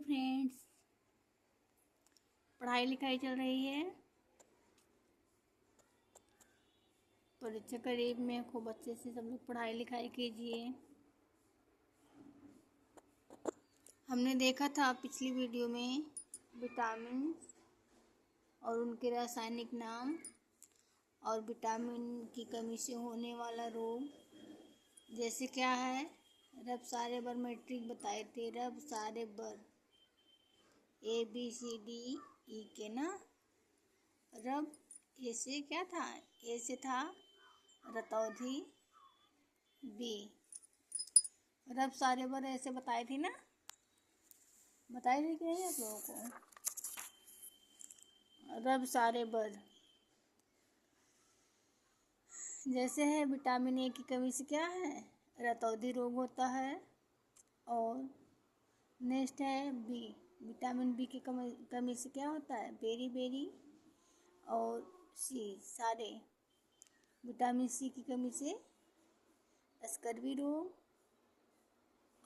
Friends, पढ़ाई लिखाई चल रही है। परीक्षा करीब में, खूब अच्छे से सब लोग पढ़ाई लिखाई कीजिए। हमने देखा था पिछली वीडियो में विटामिन और उनके रासायनिक नाम और विटामिन की कमी से होने वाला रोग जैसे क्या है। रब सारे बर मैट्रिक बताए थे, रब सारे बर ABCD के ना। रब ए से क्या था, ए से था रतौधी, बी रब सारे बर ऐसे बताई थी ना, बताई थी कि नहीं आप लोगों को। रब सारे बर जैसे है विटामिन ए की कमी से क्या है, रतौधी रोग होता है। और नेक्स्ट है बी, विटामिन बी की कमी से क्या होता है, बेरी बेरी। और सी सारे, विटामिन सी की कमी से स्कर्वी रोग।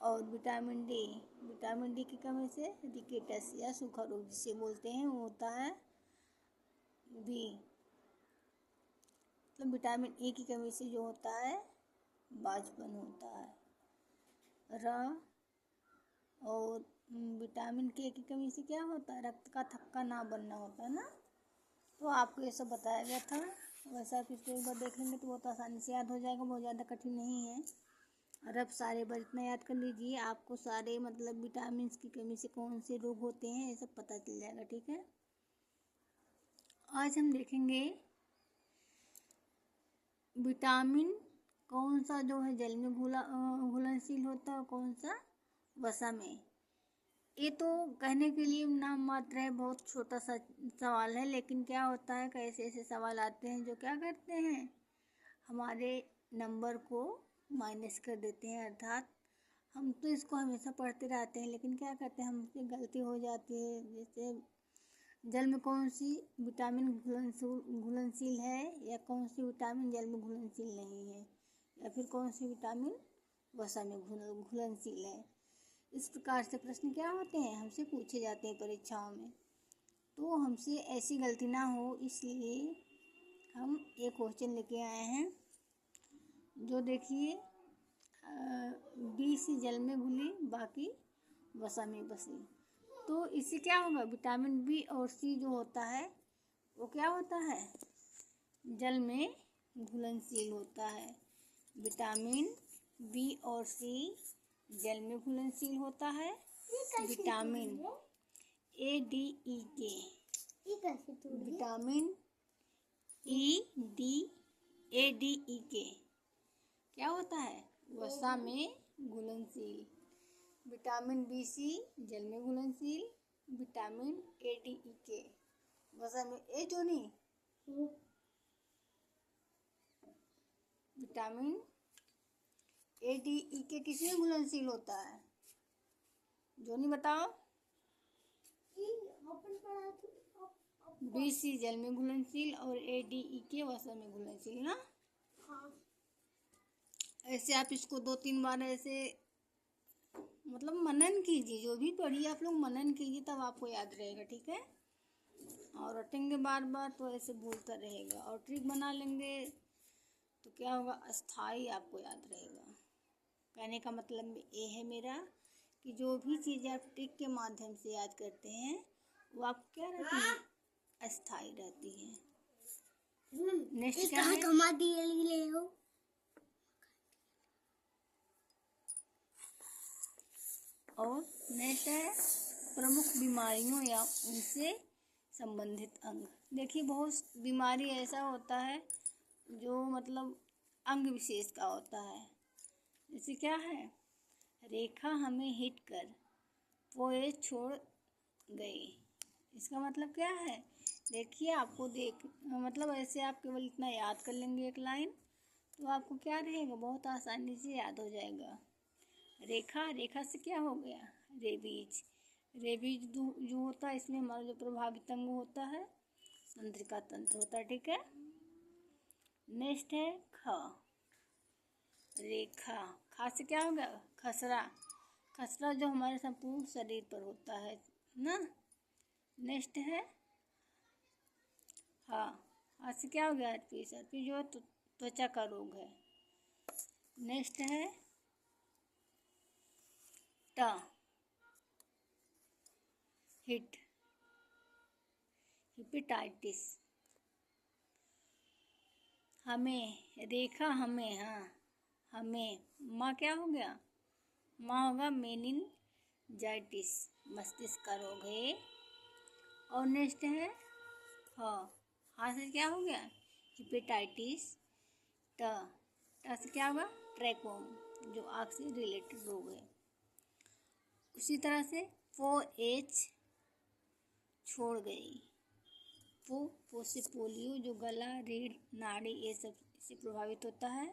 और विटामिन डी की कमी से रिकेटस या सूखा रोग जिसे बोलते हैं वो होता है बी। मतलब विटामिन ए की कमी से जो होता है बांझपन होता है, र। और विटामिन के की कमी से क्या होता है, रक्त का थक्का ना बनना होता है ना। तो आपको ये सब बताया गया था। वैसा आप इसको एक बार देख लेंगे तो बहुत आसानी से याद हो जाएगा, बहुत ज़्यादा कठिन नहीं है। और अब सारे बार इतना याद कर लीजिए, आपको सारे मतलब विटामिन की कमी से कौन से रोग होते हैं ये सब पता चल जाएगा, ठीक है। आज हम देखेंगे विटामिन कौन सा जो है जल में घुलनशील होता है और कौन सा वसा में। ये तो कहने के लिए नाम मात्र है, बहुत छोटा सा सवाल है, लेकिन क्या होता है कैसे ऐसे सवाल आते हैं जो क्या करते हैं, हमारे नंबर को माइनस कर देते हैं। अर्थात हम तो इसको हमेशा पढ़ते रहते हैं, लेकिन क्या करते हैं हमसे गलती हो जाती है। जैसे जल में कौन सी विटामिन घुलनशील है, या कौन सी विटामिन जल में घुलनशील नहीं है, या फिर कौन सी विटामिन वसा में घुलनशील है। इस प्रकार से प्रश्न क्या होते हैं, हमसे पूछे जाते हैं परीक्षाओं में। तो हमसे ऐसी गलती ना हो इसलिए हम एक क्वेश्चन लेके आए हैं जो देखिए बी से जल में घुली बाकी वसा में बसी। तो इससे क्या होगा, विटामिन बी और सी जो होता है वो क्या होता है, जल में घुलनशील होता है। विटामिन बी और सी जल में घुलनशील होता है। विटामिन ADE के, विटामिन ADE के क्या होता है, वसा में घुलनशील। विटामिन BC जल में घुलनशील, विटामिन ADE के वसा में, ए जो नहीं, विटामिन ADE के किस में घुलनशील होता है, जो नहीं बताओ। BC जल में घुलनशील और ADE के वसा में घुलनशील ना। हाँ। ऐसे आप इसको 2-3 बार ऐसे मतलब मनन कीजिए, जो भी पढ़िए आप लोग मनन कीजिए तब आपको याद रहेगा, ठीक है। और रटेंगे बार बार तो ऐसे भूलता रहेगा, और ट्रिक बना लेंगे तो क्या होगा, अस्थाई आपको याद रहेगा। कहने का मतलब ये है मेरा कि जो भी चीज़ें आप ट्रिक के माध्यम से याद करते हैं वो आपको क्या रहती है, अस्थाई रहती है। नेक्स्ट क्या है, और नेक्स्ट है प्रमुख बीमारियों या उनसे संबंधित अंग। देखिए बहुत बीमारी ऐसा होता है जो मतलब अंग विशेष का होता है। जैसे क्या है, रेखा हमें हिट कर पोए छोड़ गई। इसका मतलब क्या है, देखिए आपको मतलब ऐसे आप केवल इतना याद कर लेंगे एक लाइन तो आपको क्या रहेगा, बहुत आसानी से याद हो जाएगा। रेखा से क्या हो गया, रेबीज जो होता है इसमें हमारा जो प्रभावित अंग होता है तंत्रिका तंत्र होता है, ठीक है। नेक्स्ट है ख, रेखा, खा से क्या हो गया, खसरा। खसरा जो हमारे संपूर्ण शरीर पर होता है ना। नेक्स्ट है हाँ, हाथ से क्या हो गया, herpes। herpes जो है त्वचा का रोग है। नेक्स्ट है ट, हिट, हेपेटाइटिस। हमें, रेखा हमें, हाँ हमें, माँ क्या हो गया, माँ होगा मेनिनजाइटिस, मस्तिष्क का रोग है। और नेक्स्ट है हाँ, हाँ से क्या हो गया, हेपेटाइटिस। ट, ट से क्या होगा, ट्रैकोम, जो आँख से रिलेटेड रोग है। उसी तरह से एच, छोड़ गई। पो से पोलियो, जो गला, रीढ़, नाड़ी ये सब से प्रभावित होता है।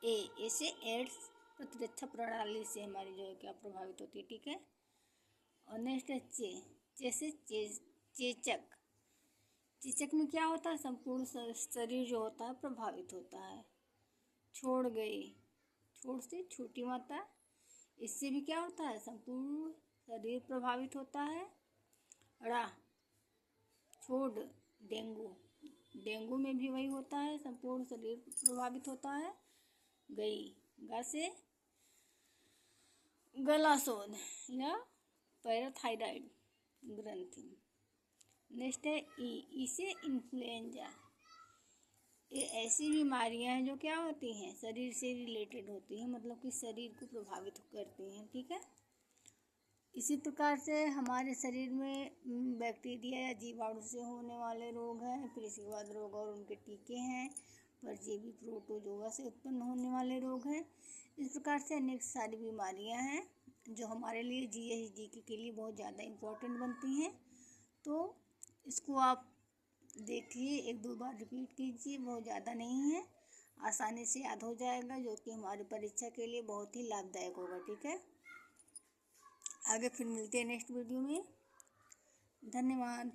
ए से एड्स, प्रतिरक्षा प्रणाली से हमारी जो है क्या प्रभावित होती है, ठीक है। और नेक्स्ट है चे से चेचक। चेचक में क्या होता है, संपूर्ण शरीर जो होता है प्रभावित होता है। छोड़ गई, छोड़ से छोटी मात्रा, इससे भी क्या होता है, संपूर्ण शरीर प्रभावित होता है। ड़ा, छोड़, डेंगू, डेंगू में भी वही होता है, संपूर्ण शरीर प्रभावित होता है। गई, गा से गलाशोध या पैराथायराइड ग्रंथि। नेक्स्ट है ई से इन्फ्लुएंजा। ये ऐसी बीमारियां हैं जो क्या होती हैं, शरीर से रिलेटेड होती हैं, मतलब कि शरीर को प्रभावित करती हैं, ठीक है। इसी प्रकार से हमारे शरीर में बैक्टीरिया या जीवाणु से होने वाले रोग हैं, फिर इसके बाद रोग और उनके टीके हैं, परजीवी प्रोटोजोआ से उत्पन्न होने वाले रोग हैं। इस प्रकार से अनेक सारी बीमारियां हैं जो हमारे लिए जीएचडी के लिए बहुत ज़्यादा इम्पोर्टेंट बनती हैं। तो इसको आप देखिए, एक दो बार रिपीट कीजिए, बहुत ज़्यादा नहीं है, आसानी से याद हो जाएगा, जो कि हमारी परीक्षा के लिए बहुत ही लाभदायक होगा, ठीक है। आगे फिर मिलते हैं नेक्स्ट वीडियो में। धन्यवाद।